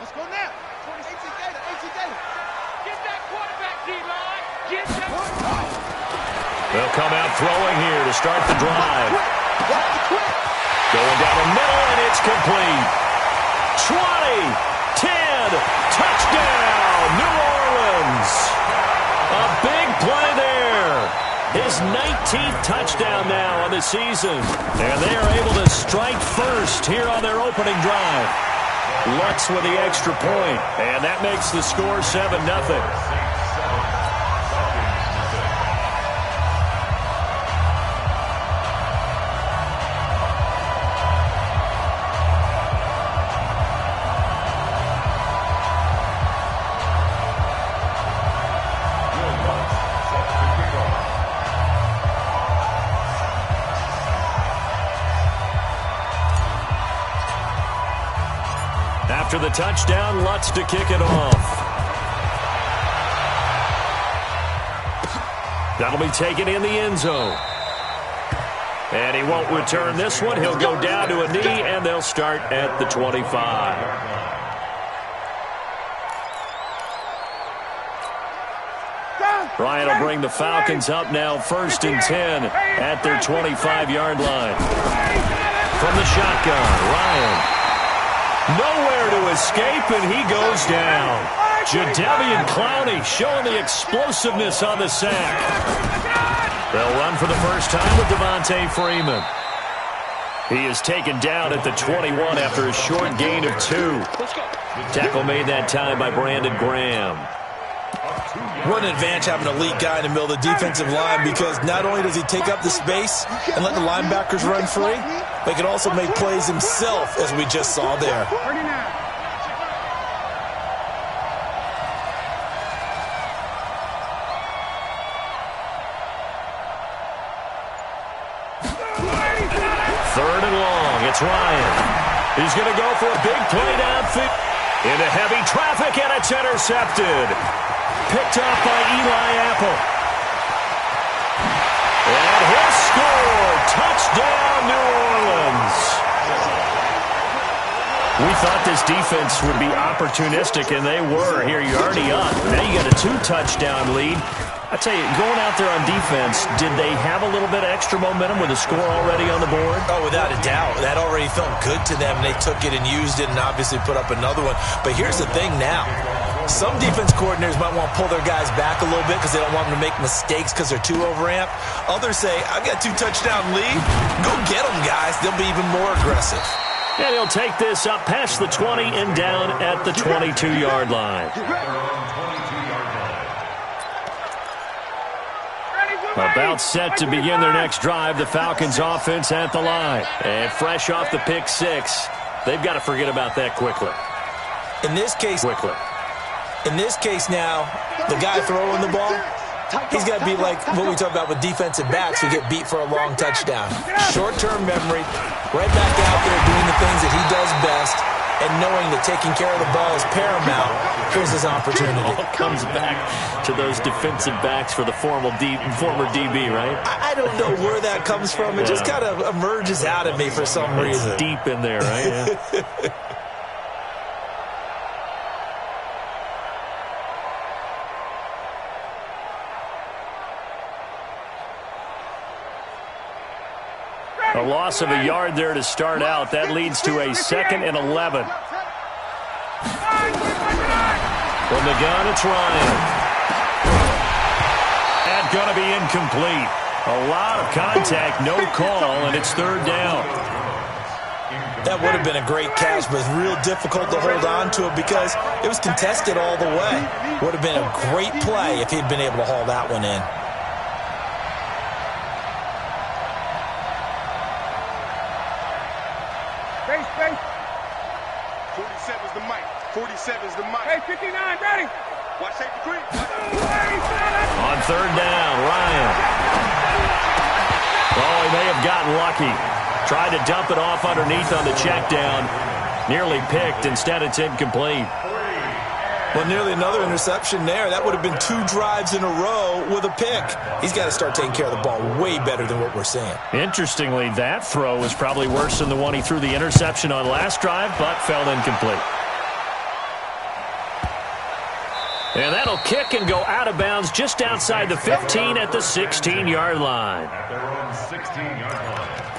Let's go now. 18 Gator, 18 Gator. Get that quarterback, D-line. Get that. They'll come out throwing here to start the drive. Going down the middle, and it's complete. 20, 10, touchdown, New Orleans. A big play there. His 19th touchdown now on the season. And they are able to strike first here on their opening drive. Lutz with the extra point, and that makes the score 7-0. After the touchdown, Lutz to kick it off. That'll be taken in the end zone. And he won't return this one. He'll go down to a knee, and they'll start at the 25. Ryan will bring the Falcons up now 1st and 10 at their 25-yard line. From the shotgun, Ryan. Nowhere to escape, and he goes down. Jadeveon Clowney showing the explosiveness on the sack. They'll run for the first time with Devontae Freeman. He is taken down at the 21 after a short gain of 2. Tackle made that time by Brandon Graham. What an advantage having an elite guy in the middle of the defensive line, because not only does he take up the space and let the linebackers run free, but he can also make plays himself, as we just saw there. Third and long. It's Ryan. He's going to go for a big play downfield. Into heavy traffic, and it's intercepted. Picked up by Eli Apple. And he'll score. Touchdown, New Orleans. We thought this defense would be opportunistic, and they were. Here, you're already up. Now you got a 2-touchdown lead. I tell you, going out there on defense, did they have a little bit of extra momentum with a score already on the board? Oh, without a doubt. That already felt good to them. They took it and used it and obviously put up another one. But here's the thing now. Some defense coordinators might want to pull their guys back a little bit because they don't want them to make mistakes because they're too overamped. Others say, I've got a 2-touchdown lead. Go get them, guys. They'll be even more aggressive. And he'll take this up past the 20 and down at the 22-yard line. About set to begin their next drive, the Falcons offense at the line. And fresh off the pick 6, they've got to forget about that quickly. In this case now, the guy throwing the ball, he's got to be like what we talk about with defensive backs who get beat for a long touchdown. Short-term memory, right back out there doing the things that he does best, and knowing that taking care of the ball is paramount. Here's his opportunity. It comes back to those defensive backs for the former DB, right? I don't know where that comes from. It just kind of emerges out of me for some reason. It's deep in there, right? Yeah. A loss of a yard there to start out. That leads to a 2nd and 11. From the gun, it's Ryan. And going to be incomplete. A lot of contact, no call, and it's 3rd down. That would have been a great catch, but it's real difficult to hold on to it because it was contested all the way. Would have been a great play if he'd been able to haul that one in. Space. 47's the mic. 47's the mic. Hey, 59, ready. Watch safety creep. On 3rd down, Ryan. Oh, he may have gotten lucky. Tried to dump it off underneath on the check down. Nearly picked. Instead, it's incomplete. Well, nearly another interception there. That would have been 2 drives in a row with a pick. He's got to start taking care of the ball way better than what we're seeing. Interestingly, that throw was probably worse than the one he threw the interception on last drive, but fell incomplete. And that'll kick and go out of bounds just outside the 15 at the 16-yard line. At their own 16-yard line.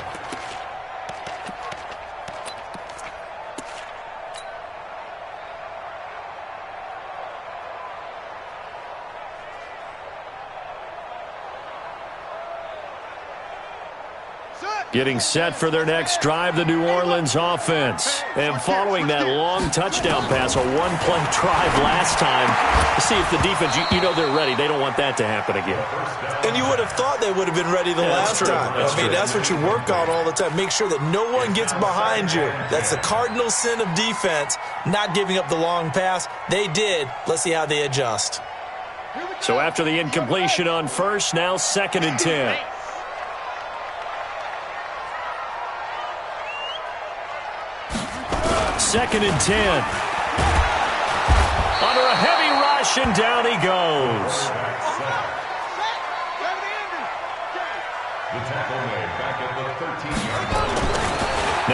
Getting set for their next drive, the New Orleans offense. And following that long touchdown pass, a one-play drive last time, to see if the defense, you know they're ready. They don't want that to happen again. And you would have thought they would have been ready the last time. That's what you work on all the time. Make sure that no one gets behind you. That's the cardinal sin of defense, not giving up the long pass. They did. Let's see how they adjust. So after the incompletion on first, now 2nd and 10. Second and 10. Under a heavy rush, and down he goes. The tackle made back at the 13-yard line.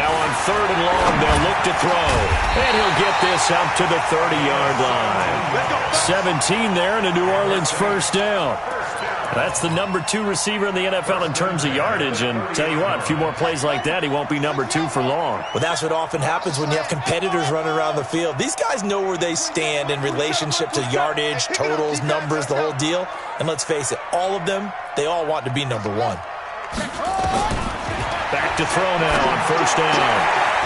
Now on 3rd and long, they'll look to throw. And he'll get this out to the 30-yard line. 17 there, and a New Orleans first down. That's the number 2 receiver in the NFL in terms of yardage. And tell you what, a few more plays like that, he won't be number 2 for long. Well, that's what often happens when you have competitors running around the field. These guys know where they stand in relationship to yardage, totals, numbers, the whole deal. And let's face it, all of them, they all want to be number 1. Back to throw now on first down.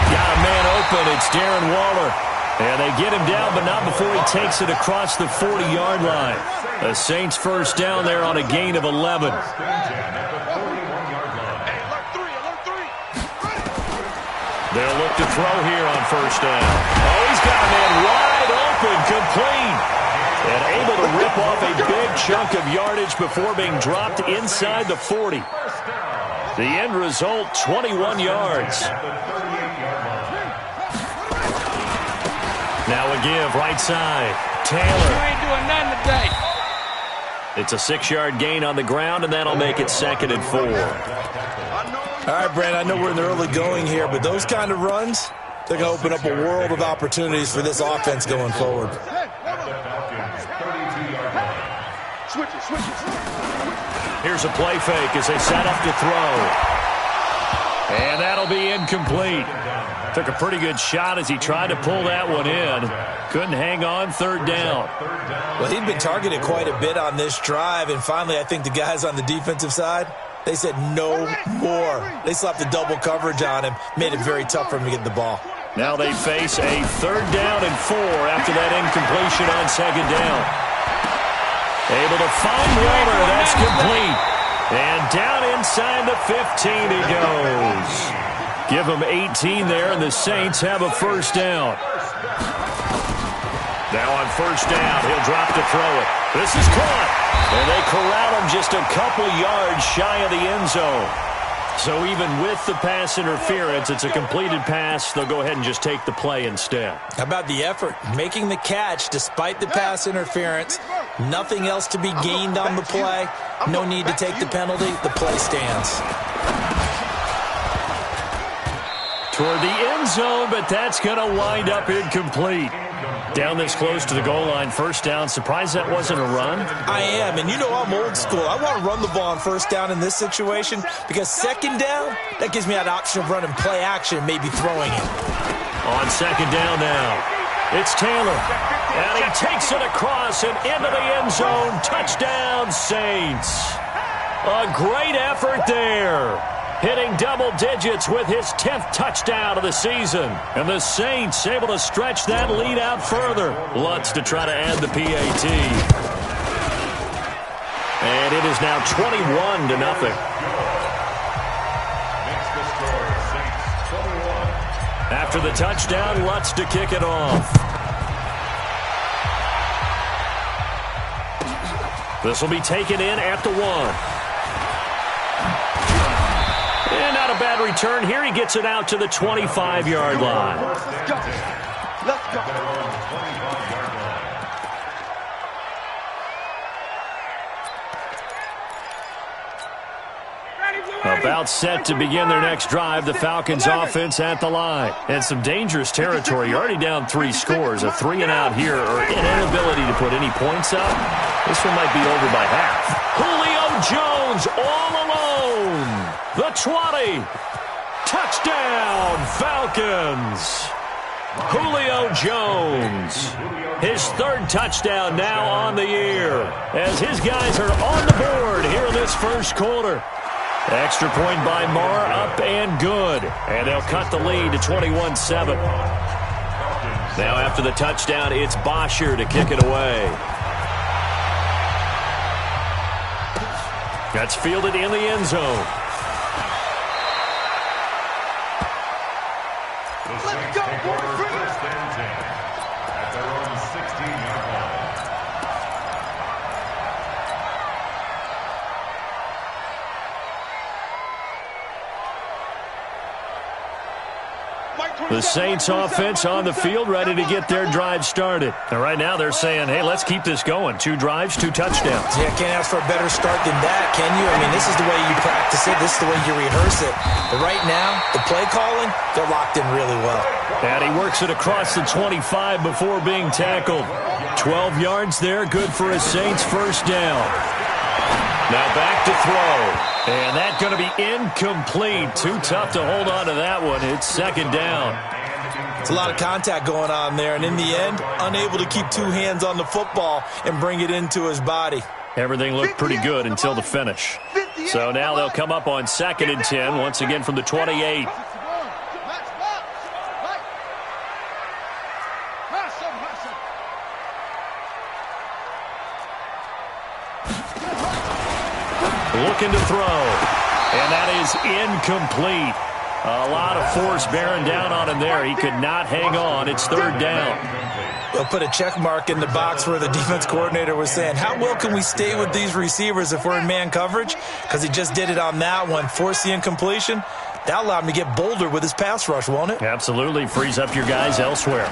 Got a man open. It's Darren Waller. And they get him down, but not before he takes it across the 40-yard line. The Saints first down there on a gain of 11. They'll look to throw here on first down. Oh, he's got a man wide open, complete. And able to rip off a big chunk of yardage before being dropped inside the 40. The end result, 21 yards. Now a give, right side. Taylor. You ain't doing nothing today. It's a 6-yard gain on the ground, and that'll make it 2nd and 4. All right, Brent, I know we're in the early going here, but those kind of runs, they're going to open up a world of opportunities for this offense going forward. Here's a play fake as they set up to throw. And that'll be incomplete. Took a pretty good shot as he tried to pull that one in. Couldn't hang on, 3rd down. Well, he'd been targeted quite a bit on this drive, and finally I think the guys on the defensive side, they said no more. They slapped the double coverage on him, made it very tough for him to get the ball. Now they face a 3rd down and 4 after that incompletion on 2nd down. Able to find Waller, that's complete. And down inside the 15 he goes. Give him 18 there, and the Saints have a first down. Now on first down, he'll drop to throw it. This is caught, and they corral him just a couple yards shy of the end zone. So even with the pass interference, it's a completed pass. They'll go ahead and just take the play instead. How about the effort? Making the catch despite the pass interference. Nothing else to be gained on the play. No need to take the penalty. The play stands. Toward the end zone, but that's going to wind up incomplete. Down this close to the goal line, first down. Surprised that wasn't a run? I am, and you know I'm old school. I want to run the ball on first down in this situation because 2nd down, that gives me that option of running play action, maybe throwing it. On 2nd down now, it's Taylor. And he takes it across and into the end zone. Touchdown, Saints. A great effort there. Hitting double digits with his 10th touchdown of the season. And the Saints able to stretch that lead out further. Lutz to try to add the PAT. And it is now 21-0. After the touchdown, Lutz to kick it off. This will be taken in at the 1. And not a bad return here. He gets it out to the 25-yard line. Let's go. A About set to begin their next drive, the Falcons offense at the line. And some dangerous territory. You're already down 3 scores. A 3-and-out here or an inability to put any points up. This one might be over by half. Julio Jones all alone. The 20. Touchdown, Falcons. Julio Jones. His 3rd touchdown now on the year as his guys are on the board here in this first quarter. Extra point by Marr, up and good. And they'll cut the lead to 21-7. Now after the touchdown, it's Bosher to kick it away. That's fielded in the end zone. Let's go, boys. First and 10 at their own 16-yard line. The Saints offense on the field, ready to get their drive started. And right now they're saying, hey, let's keep this going. 2 drives, 2 touchdowns. Yeah, can't ask for a better start than that, can you? I mean, this is the way you practice it. This is the way you rehearse it. But right now, the play calling, they're locked in really well. And he works it across the 25 before being tackled. 12 yards there, good for a Saints first down. Now back to throw. And that's going to be incomplete. Too tough to hold on to that one. It's 2nd down. It's a lot of contact going on there. And in the end, unable to keep 2 hands on the football and bring it into his body. Everything looked pretty good until the finish. So now they'll come up on 2nd and 10, once again from the 28. Looking to throw, and that is incomplete. A lot of force bearing down on him there. He could not hang on. It's 3rd down. They'll put a check mark in the box where the defense coordinator was saying, how well can we stay with these receivers if we're in man coverage? Because he just did it on that one. Force the incompletion. That'll allow him to get bolder with his pass rush, won't it? Absolutely. Frees up your guys elsewhere.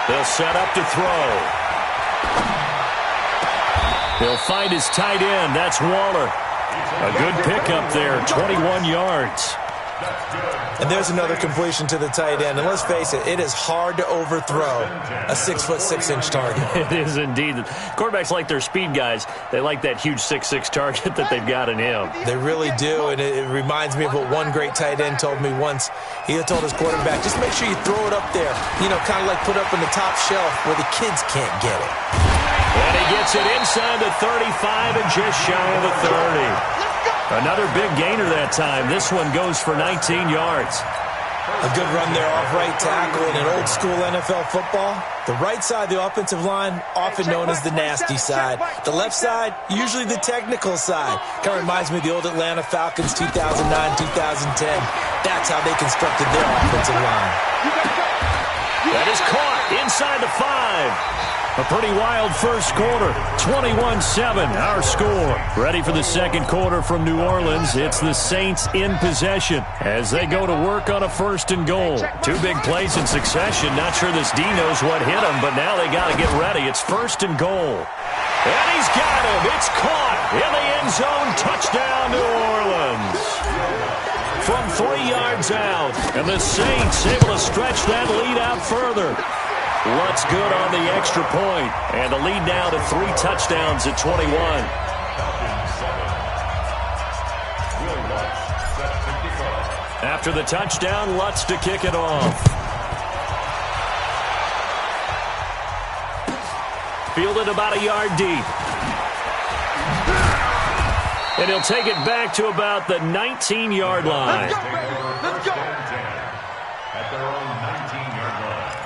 They'll set up to throw. He'll find his tight end. That's Waller. A good pickup there, 21 yards. And there's another completion to the tight end. And let's face it, it is hard to overthrow a 6'6" target. It is indeed. Quarterbacks like their speed guys. They like that huge 6'6" target that they've got in him. They really do, and it reminds me of what one great tight end told me once. He had told his quarterback, just make sure you throw it up there, kind of like put up in the top shelf where the kids can't get it. And he gets it inside the 35 and just shy of the 30. Another big gainer that time. This one goes for 19 yards. A good run there off right tackle in an old-school NFL football. The right side of the offensive line, often known as the nasty side. The left side, usually the technical side. Kind of reminds me of the old Atlanta Falcons 2009-2010. That's how they constructed their offensive line. That is caught inside the 5. A pretty wild first quarter, 21-7, our score. Ready for the second quarter from New Orleans. It's the Saints in possession as they go to work on a 1st and goal. 2 big plays in succession. Not sure this D knows what hit him, but now they got to get ready. It's 1st and goal. And he's got him. It's caught in the end zone. Touchdown, New Orleans. From 3 yards out. And the Saints able to stretch that lead out further. Lutz good on the extra point, and the lead now to 3 touchdowns at 21. After the touchdown, Lutz to kick it off. Fielded about a yard deep. And he'll take it back to about the 19-yard line. Let's go. At their own 19-yard line.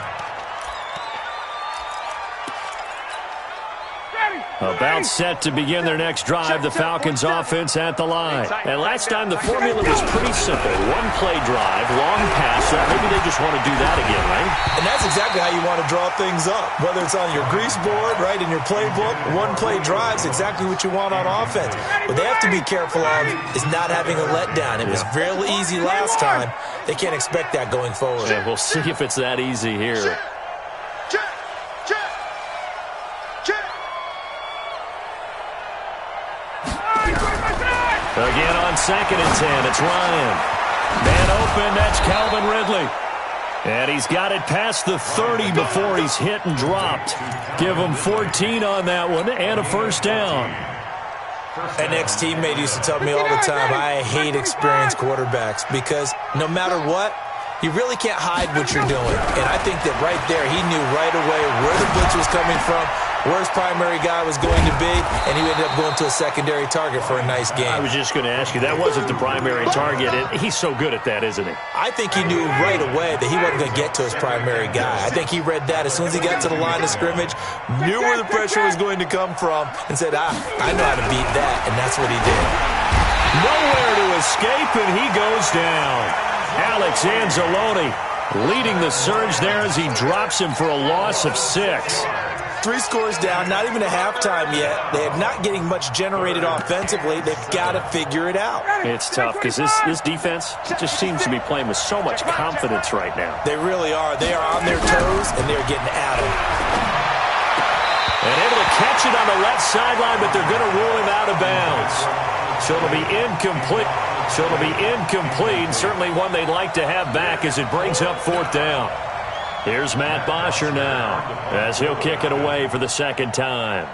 About set to begin their next drive, the Falcons offense at the line. And last time the formula was pretty simple. 1-play drive, long pass. So maybe they just want to do that again, right? And that's exactly how you want to draw things up. Whether it's on your grease board, right, in your playbook, 1-play drive is exactly what you want on offense. What they have to be careful of is not having a letdown. It was real easy last time. They can't expect that going forward. Yeah, we'll see if it's that easy here. Again on on 2nd and 10. It's Ryan. Man open, that's Calvin Ridley. And he's got it past the 30 before he's hit and dropped. Give him 14 on that one and a first down. An ex-teammate used to tell me all the time, I hate experienced quarterbacks because no matter what, you really can't hide what you're doing. And I think that right there, he knew right away where the blitz was coming from, where his primary guy was going to be, and he ended up going to a secondary target for a nice game. I was just going to ask you, that wasn't the primary target. He's so good at that, isn't he? I think he knew right away that he wasn't going to get to his primary guy. I think he read that as soon as he got to the line of scrimmage, knew where the pressure was going to come from, and said, I know how to beat that, and that's what he did. Nowhere to escape, and he goes down. Alex Anzalone leading the surge there as he drops him for a loss of 6. 3 scores down, not even a halftime yet. They are not getting much generated offensively. They've got to figure it out. It's tough because this defense just seems to be playing with so much confidence right now. They really are. They are on their toes, and they're getting at them. And able to catch it on the left sideline, but they're going to rule him out of bounds. So it'll be incomplete. Certainly one they'd like to have back as it brings up 4th down. Here's Matt Bosher now as he'll kick it away for the 2nd time.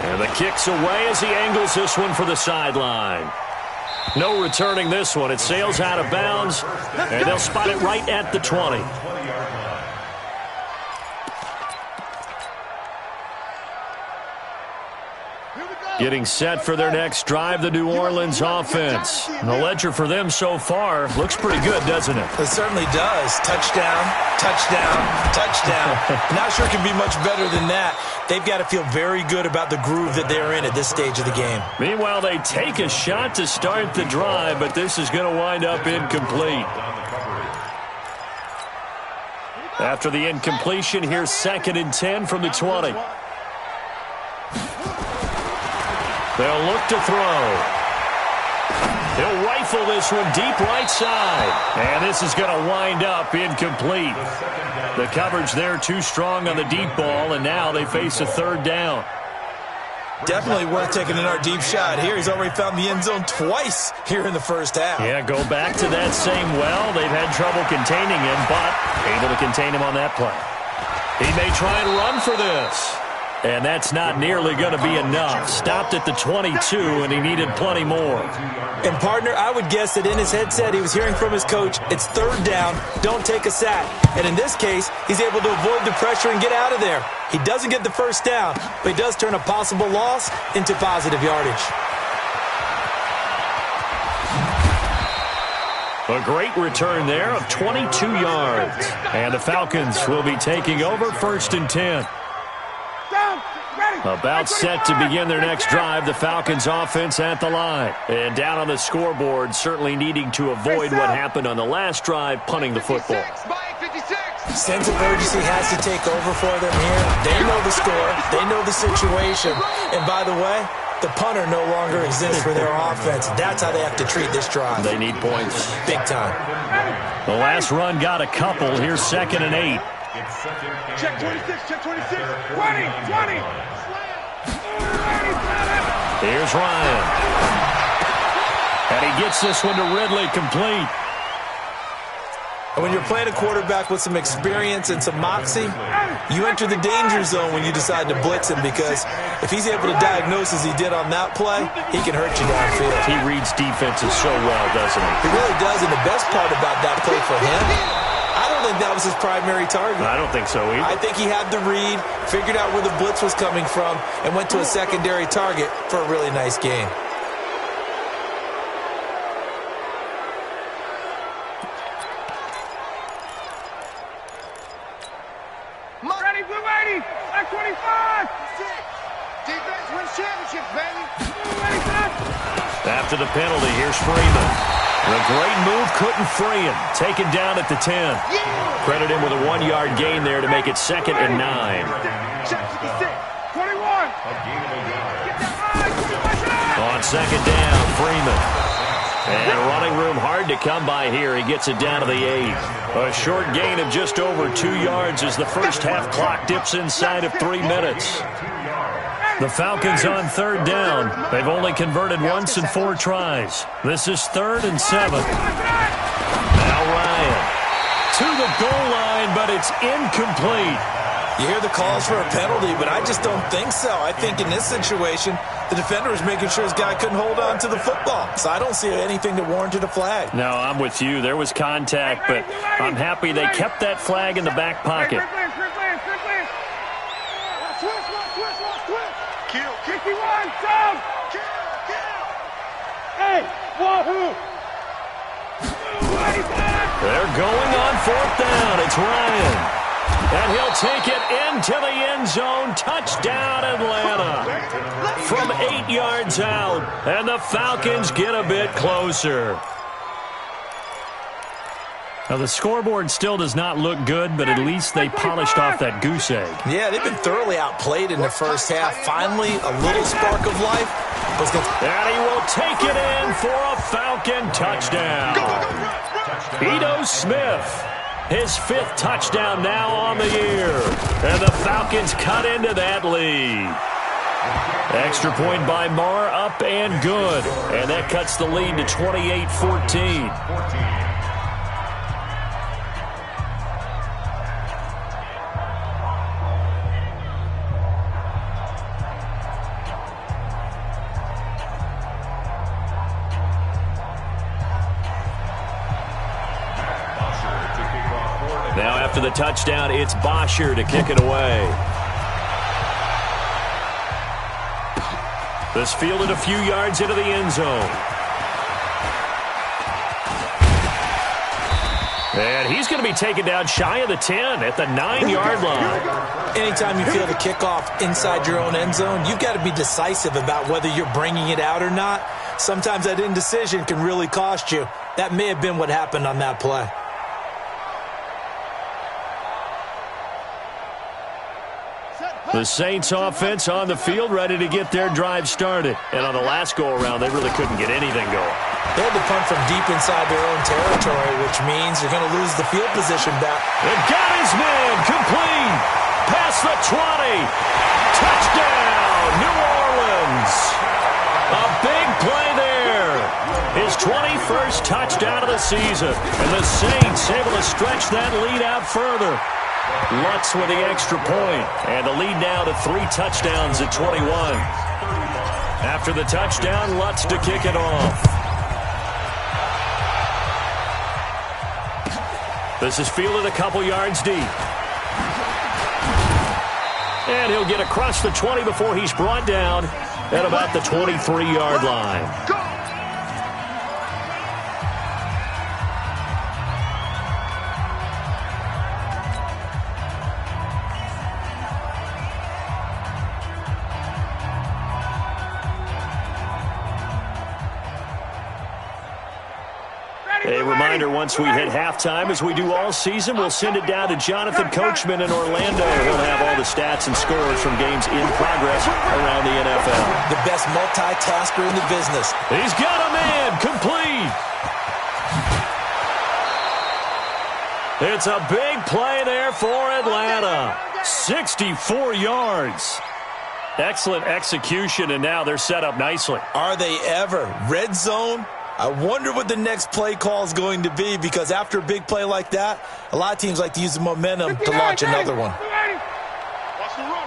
And the kick's away as he angles this one for the sideline. No returning this one. It sails out of bounds, and they'll spot it right at the 20. Getting set for their next drive, the New Orleans offense. And the ledger for them so far looks pretty good, doesn't it? It certainly does. Touchdown, touchdown, touchdown. Not sure it can be much better than that. They've got to feel very good about the groove that they're in at this stage of the game. Meanwhile, they take a shot to start the drive, but this is going to wind up incomplete. After the incompletion, here's 2nd and 10 from the 20. They'll look to throw. He'll rifle this one deep right side. And this is going to wind up incomplete. The coverage there too strong on the deep ball, and now they face a 3rd down. Definitely worth taking in our deep shot here. He's already found the end zone twice here in the first half. Yeah, go back to that same well. They've had trouble containing him, but able to contain him on that play. He may try and run for this. And that's not nearly going to be enough. Stopped at the 22, and he needed plenty more. And, partner, I would guess that in his headset he was hearing from his coach, it's 3rd down, don't take a sack. And in this case, he's able to avoid the pressure and get out of there. He doesn't get the first down, but he does turn a possible loss into positive yardage. A great return there of 22 yards. And the Falcons will be taking over 1st and 10. About set to begin their next drive, the Falcons offense at the line. And down on the scoreboard, certainly needing to avoid what happened on the last drive, punting the football. Sense of urgency has to take over for them here. They know the score. They know the situation. And by the way, the punter no longer exists for their offense. That's how they have to treat this drive. They need points. Big time. The last run got a couple. Here's 2nd and 8. Check 26, check 26. 20. Here's Ryan. And he gets this one to Ridley complete. And when you're playing a quarterback with some experience and some moxie, you enter the danger zone when you decide to blitz him, because if he's able to diagnose as he did on that play, he can hurt you downfield. He reads defenses so well, doesn't he? He really does, and the best part about that play for him, I don't think that was his primary target. I don't think so either. I think he had the read, figured out where the blitz was coming from, and went to a secondary target for a really nice game. Ready, blue 80, like 25. Defense wins championships, baby. Ready, son. After the penalty, here's Freeman. A great move, couldn't free him. Taken down at the 10. Credit him with a 1-yard gain there to make it 2nd and 9. Check 56, 21. A gain of a yard. Get that high, 25. On second down, Freeman. And running room hard to come by here. He gets it down to the 8. A short gain of just over 2 yards as the first half clock dips inside of 3 minutes. The Falcons on third down. They've only converted once in 4 tries. This is 3rd and 7. Now Ryan to the goal line, but it's incomplete. You hear the calls for a penalty, but I just don't think so. I think in this situation, the defender was making sure his guy couldn't hold on to the football. So I don't see anything that warranted a flag. No, I'm with you. There was contact, but I'm happy they kept that flag in the back pocket. Kill. 51, down. Kill. Hey, wahoo. They're going on 4th down. It's Ryan. And he'll take it into the end zone. Touchdown, Atlanta. From 8 yards out. And the Falcons get a bit closer. Now, the scoreboard still does not look good, but at least they polished off that goose egg. Yeah, they've been thoroughly outplayed in the first half. Finally, a little spark of life. And he will take it in for a Falcon touchdown. Ito Smith, his 5th touchdown now on the year. And the Falcons cut into that lead. Extra point by Marr, up and good. And that cuts the lead to 28-14. Now after the touchdown, it's Bosher to kick it away. This fielded a few yards into the end zone. And he's going to be taken down shy of the 10 at the 9-yard line. Anytime you feel the kickoff inside your own end zone, you've got to be decisive about whether you're bringing it out or not. Sometimes that indecision can really cost you. That may have been what happened on that play. The Saints offense on the field, ready to get their drive started. And on the last go-around, they really couldn't get anything going. They had to punt from deep inside their own territory, which means they're going to lose the field position back. They've got his man complete. Past the 20. Touchdown, New Orleans. A big play there. His 21st touchdown of the season. And the Saints able to stretch that lead out further. Lutz with the extra point, and the lead now to 3 touchdowns at 21. After the touchdown, Lutz to kick it off. This is fielded a couple yards deep. And he'll get across the 20 before he's brought down at about the 23-yard line. A reminder, once we hit halftime, as we do all season, we'll send it down to Jonathan Coachman in Orlando. He'll have all the stats and scores from games in progress around the NFL. The best multitasker in the business. He's got a man complete. It's a big play there for Atlanta. 64 yards. Excellent execution, and now they're set up nicely. Are they ever? Red zone? I wonder what the next play call is going to be, because after a big play like that, a lot of teams like to use the momentum to launch another one. Watch the run.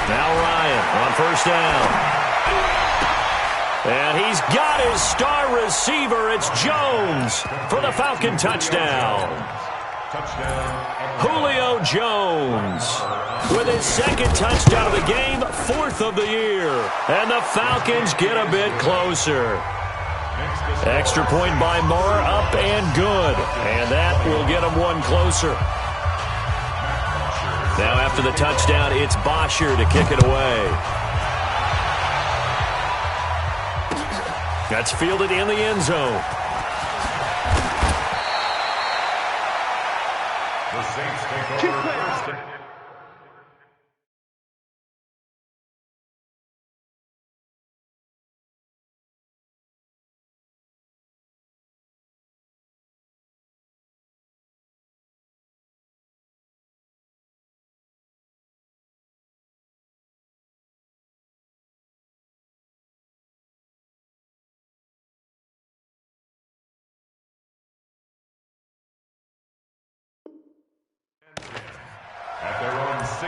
Now Ryan on first down. And he's got his star receiver. It's Jones for the Falcon touchdown. Julio Jones with his 2nd touchdown of the game, 4th of the year. And the Falcons get a bit closer. Extra point by Marr, up and good. And that will get them one closer. Now after the touchdown, it's Bosher to kick it away. That's fielded in the end zone. The Saints take over.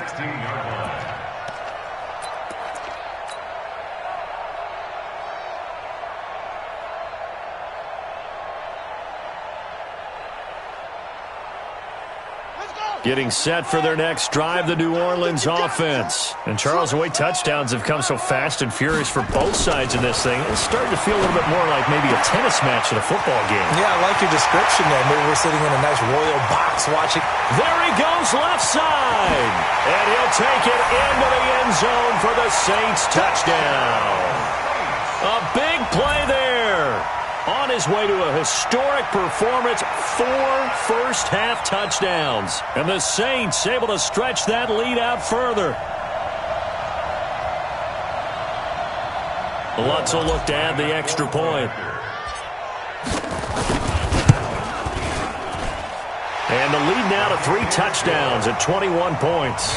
16-yard line. Getting set for their next drive, the New Orleans offense. And Charles, the way touchdowns have come so fast and furious for both sides in this thing, it's starting to feel a little bit more like maybe a tennis match at a football game. Yeah, I like your description there. Maybe we're sitting in a nice royal box watching. There he goes left side. And he'll take it into the end zone for the Saints touchdown. A big play there. On his way to a historic performance, 4 first-half touchdowns. And the Saints able to stretch that lead out further. Lutz will look to add the extra point. And the lead now to 3 touchdowns at 21 points.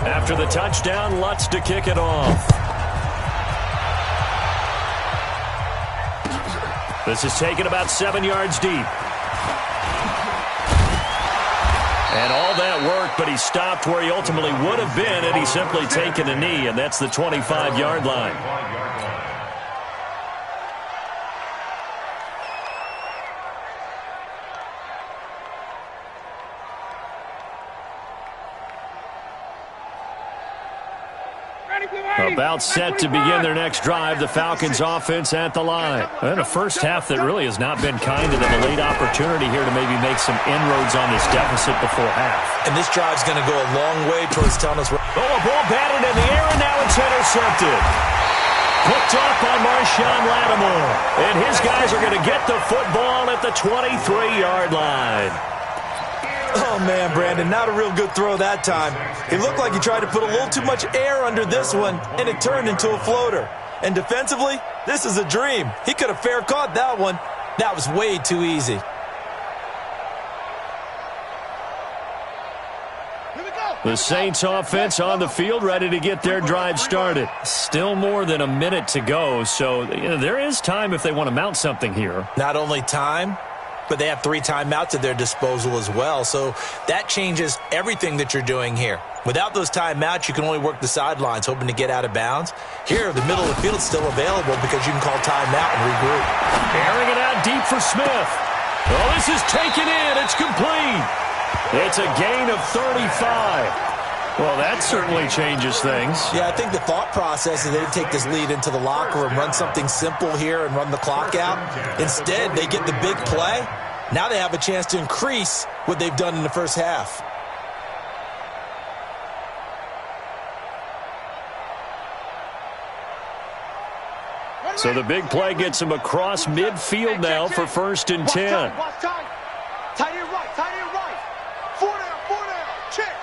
After the touchdown, Lutz to kick it off. This is taken about 7 yards deep. And all that worked, but he stopped where he ultimately would have been had he simply taken a knee, and that's the 25-yard line. About set to begin their next drive, the Falcons offense at the line. And a first half that really has not been kind to them. A late opportunity here to maybe make some inroads on this deficit before half. And this drive's going to go a long way towards telling us. Oh, a ball batted in the air, and now it's intercepted. Picked off by Marshawn Lattimore. And his guys are going to get the football at the 23-yard line. Oh, man, Brandon, not a real good throw that time. It looked like he tried to put a little too much air under this one, and it turned into a floater. And defensively, this is a dream. He could have fair caught that one. That was way too easy. The Saints offense on the field, ready to get their drive started. Still more than a minute to go, so there is time if they want to mount something here. Not only time, but they have 3 timeouts at their disposal as well. So that changes everything that you're doing here. Without those timeouts, you can only work the sidelines, hoping to get out of bounds. Here, the middle of the field is still available because you can call timeout and regroup. Airing it out deep for Smith. Oh, this is taken in. It's complete. It's a gain of 35. Well, that certainly changes things. Yeah, I think the thought process is they'd take this lead into the locker room, run something simple here and run the clock out. Instead, they get the big play. Now they have a chance to increase what they've done in the first half. So the big play gets him across midfield now for 1st and 10. Tight end right, tight end right. 4 down, check.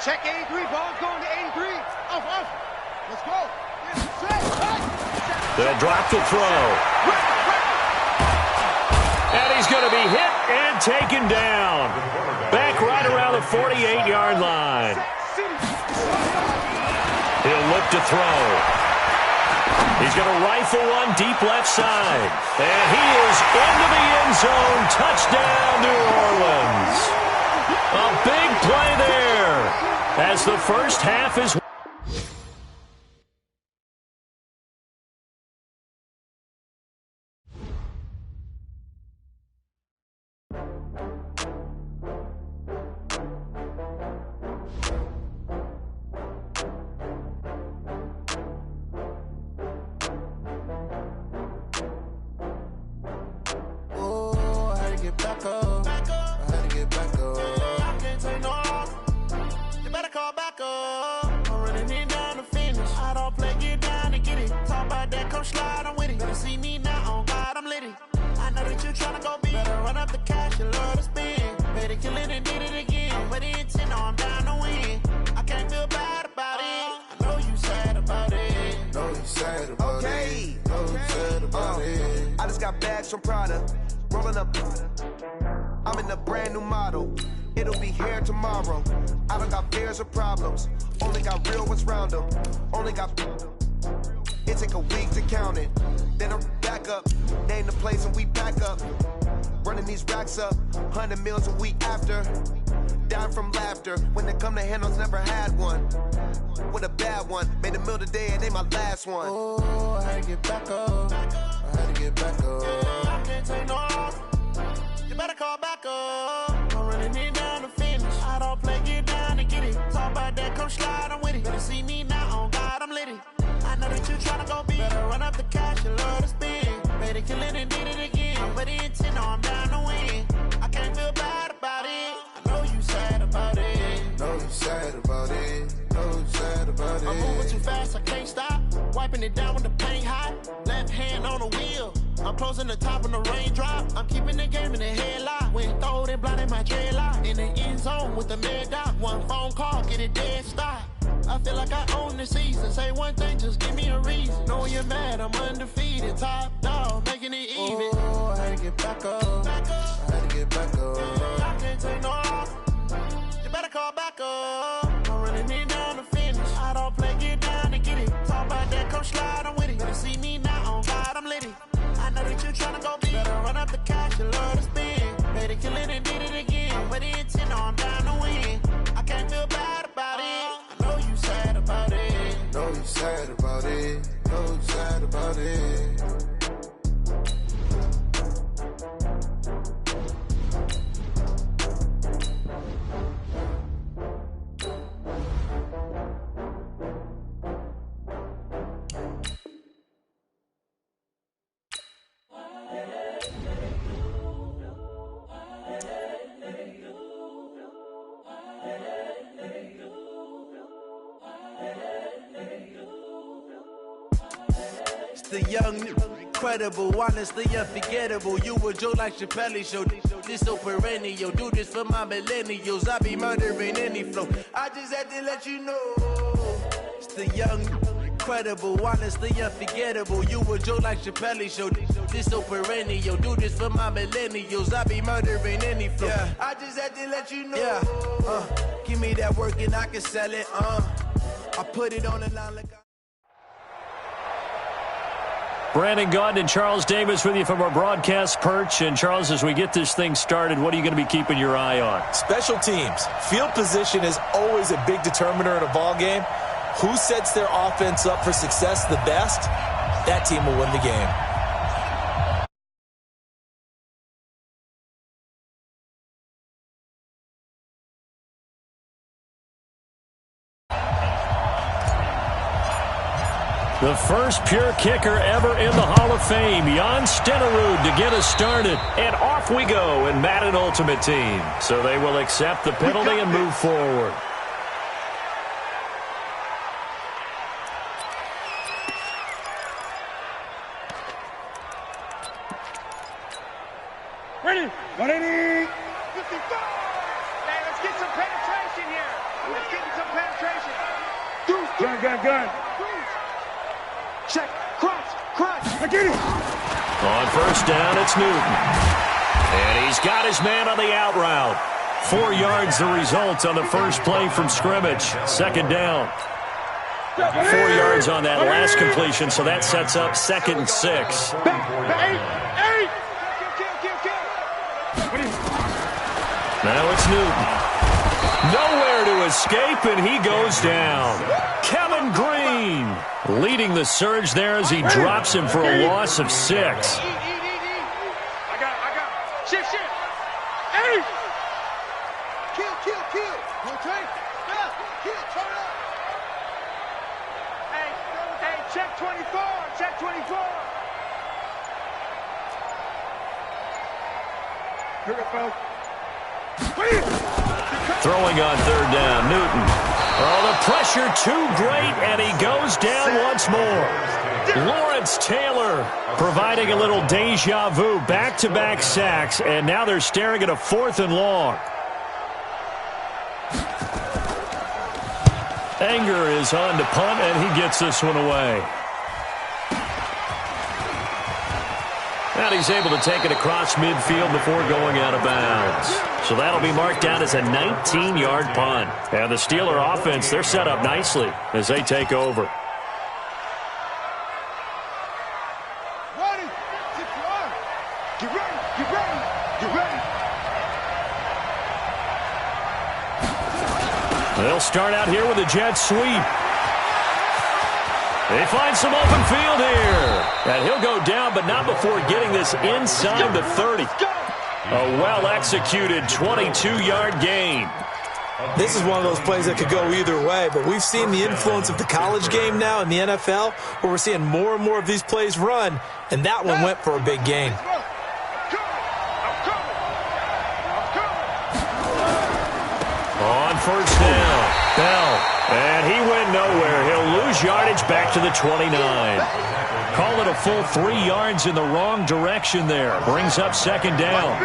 Check 83, ball's going to 83. Off. Let's go. They'll drop the throw. And he's going to be hit and taken down. Back right around the 48-yard line. He'll look to throw. He's going to rifle one deep left side. And he is into the end zone. Touchdown, New Orleans. A big play there as the first half is. I'm in a brand new model. It'll be here tomorrow. I don't got fears or problems. Only got real ones round them. Only got It take a week to count it. Then I'm back up, name the place and we pack up. Running these racks up, 100 meals a week after. Down from laughter, when they come to handles, never had one. With a bad one, made a meal today and ain't my last one. Oh, I had to get back up, I had to get back up. I can't take no off, you better call back up. I'm running it down to finish, I don't play, get down to get it. Talk about that, come slide, I'm with it. Better see me now, on God, I'm litty. I know that you tryna go big, better run up the cash, you love to spend. Better kill it and did it again, but the intent, no, I'm down to win. I can't feel bad about it, I know you sad about it. Know you sad about it, know you sad about it. I'm moving too fast, I can't stop. Wiping it down when the paint hot. Left hand on the wheel, I'm closing the top when the raindrop. I'm keeping the game in the headlock. When throwed and blinded my dreadlock. In the end zone with the mad dot. One phone call, get it dead stop. I feel like I own the season. Say one thing, just give me a reason. Knowing you're mad, I'm undefeated. Top dog, making it even. Oh, I had to get back up. I had to get back up. I can't take no off. You better call back up. I'm running it down to finish. I don't play, get down to get it. Talk about that, come slide, I'm with it. Better see me now, on God, I'm litty. I know that you tryna go big. Better run up the cash, you love to spend. Better kill it and did it again. But the intent, no, I'm down to win. I can't feel bad about it. I know you sad about it. Know you sad about it. Know you sad about it. The young, incredible, honestly unforgettable. You a joke like Chappelle show. This so perennial. Do this for my millennials. I be murdering any flow. I just had to let you know. It's the young, incredible, honestly unforgettable. You a joke like Chappelle show. This so perennial. Do this for my millennials. I be murdering any flow. Yeah. I just had to let you know. Yeah. Give me that work and I can sell it. I put it on the line like Brandon Gaudin and Charles Davis with you from our broadcast perch. And, Charles, as we get this thing started, what are you going to be keeping your eye on? Special teams. Field position is always a big determiner in a ball game. Who sets their offense up for success the best, that team will win the game. The first pure kicker ever in the Hall of Fame, Jan Stenerud, to get us started. And off we go in Madden Ultimate Team. So they will accept the penalty and move forward. Ready? Ready? 54! Hey, let's get some penetration here. Let's get some penetration. Gun. Check. Crunch. I get it. On first down, it's Newton. And he's got his man on the out route. 4 yards the result on the first play from scrimmage. Second down. 4 yards on that last completion, so that sets up 2nd and 6. Eight. Now it's Newton. Nowhere to escape, and he goes down. Kevin Green leading the surge there as he drops him for a loss of 6. I got it. Shift. Eight. Kill. Okay. Kill. Turn up. Hey, check 24. Check 24. Here we go. Throwing on third down, Newton. Oh, the pressure too great, and he goes down once more. Lawrence Taylor providing a little deja vu, back-to-back sacks, and now they're staring at a 4th and long. Anger is on to punt, and he gets this one away. And he's able to take it across midfield before going out of bounds. So that'll be marked down as a 19-yard punt. And the Steeler offense, they're set up nicely as they take over. They'll start out here with a jet sweep. They find some open field here. And he'll go down, but not before getting this inside the 30. A well-executed 22-yard gain. This is one of those plays that could go either way, but we've seen the influence of the college game now in the NFL, where we're seeing more and more of these plays run, and that one went for a big gain. On first down, Bell, and he went nowhere. He'll lose yardage back to the 29. Call it a full 3 yards in the wrong direction there. Brings up second down.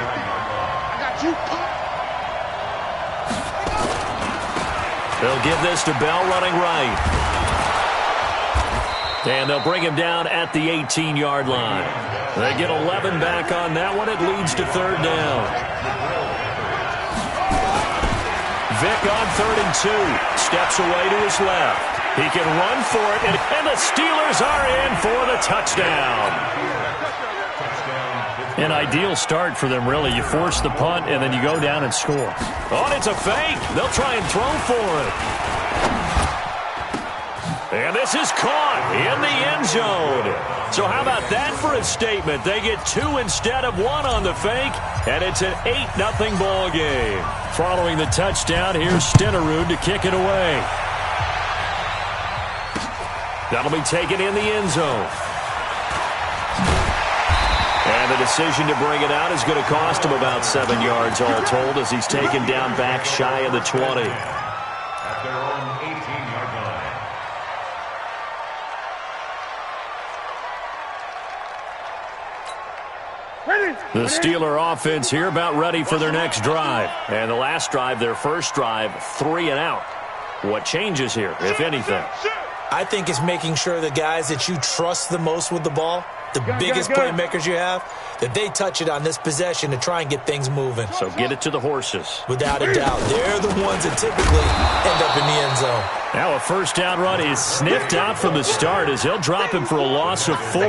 They'll give this to Bell running right. And they'll bring him down at the 18-yard line. They get 11 back on that one. It leads to third down. Vick on 3rd and 2. Steps away to his left. He can run for it, and the Steelers are in for the touchdown. An ideal start for them, really. You force the punt, and then you go down and score. Oh, and it's a fake. They'll try and throw for it. And this is caught in the end zone. So how about that for a statement? They get 2 instead of 1 on the fake, and it's an 8-0 ball game. Following the touchdown, here's Stenerud to kick it away. That'll be taken in the end zone. And the decision to bring it out is going to cost him about 7 yards all told, as he's taken down back shy of the 20. At their own 18-yard line. The Steeler offense here about ready for their next drive. And the last drive, their first drive, 3 and out. What changes here, if anything? I think it's making sure the guys that you trust the most with the ball, the biggest playmakers you have, that they touch it on this possession to try and get things moving. So get it to the horses. Without a doubt. They're the ones that typically end up in the end zone. Now a first down run is sniffed out from the start as he'll drop him for a loss of 4.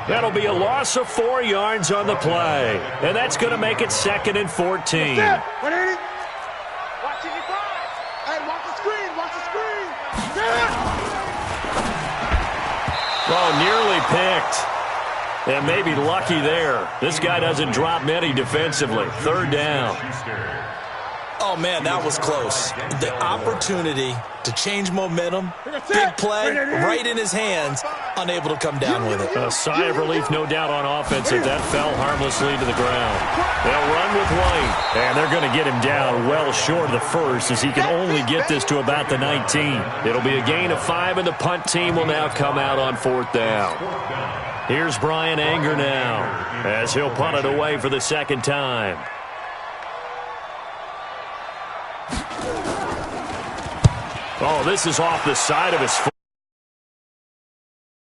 That'll be a loss of 4 yards on the play. And that's going to make it 2nd and 14. Watch it, hey, watch the screen, watch the screen. Oh, nearly picked. And maybe lucky there. This guy doesn't drop many defensively. 3rd down. Oh, man, that was close. The opportunity to change momentum, big play, right in his hands, unable to come down with it. A sigh of relief, no doubt, on offense if that fell harmlessly to the ground. They'll run with White, and they're going to get him down well short of the first as he can only get this to about the 19. It'll be a gain of 5, and the punt team will now come out on 4th down. Here's Brian Anger now as he'll punt it away for the 2nd time. Oh, this is off the side of his foot.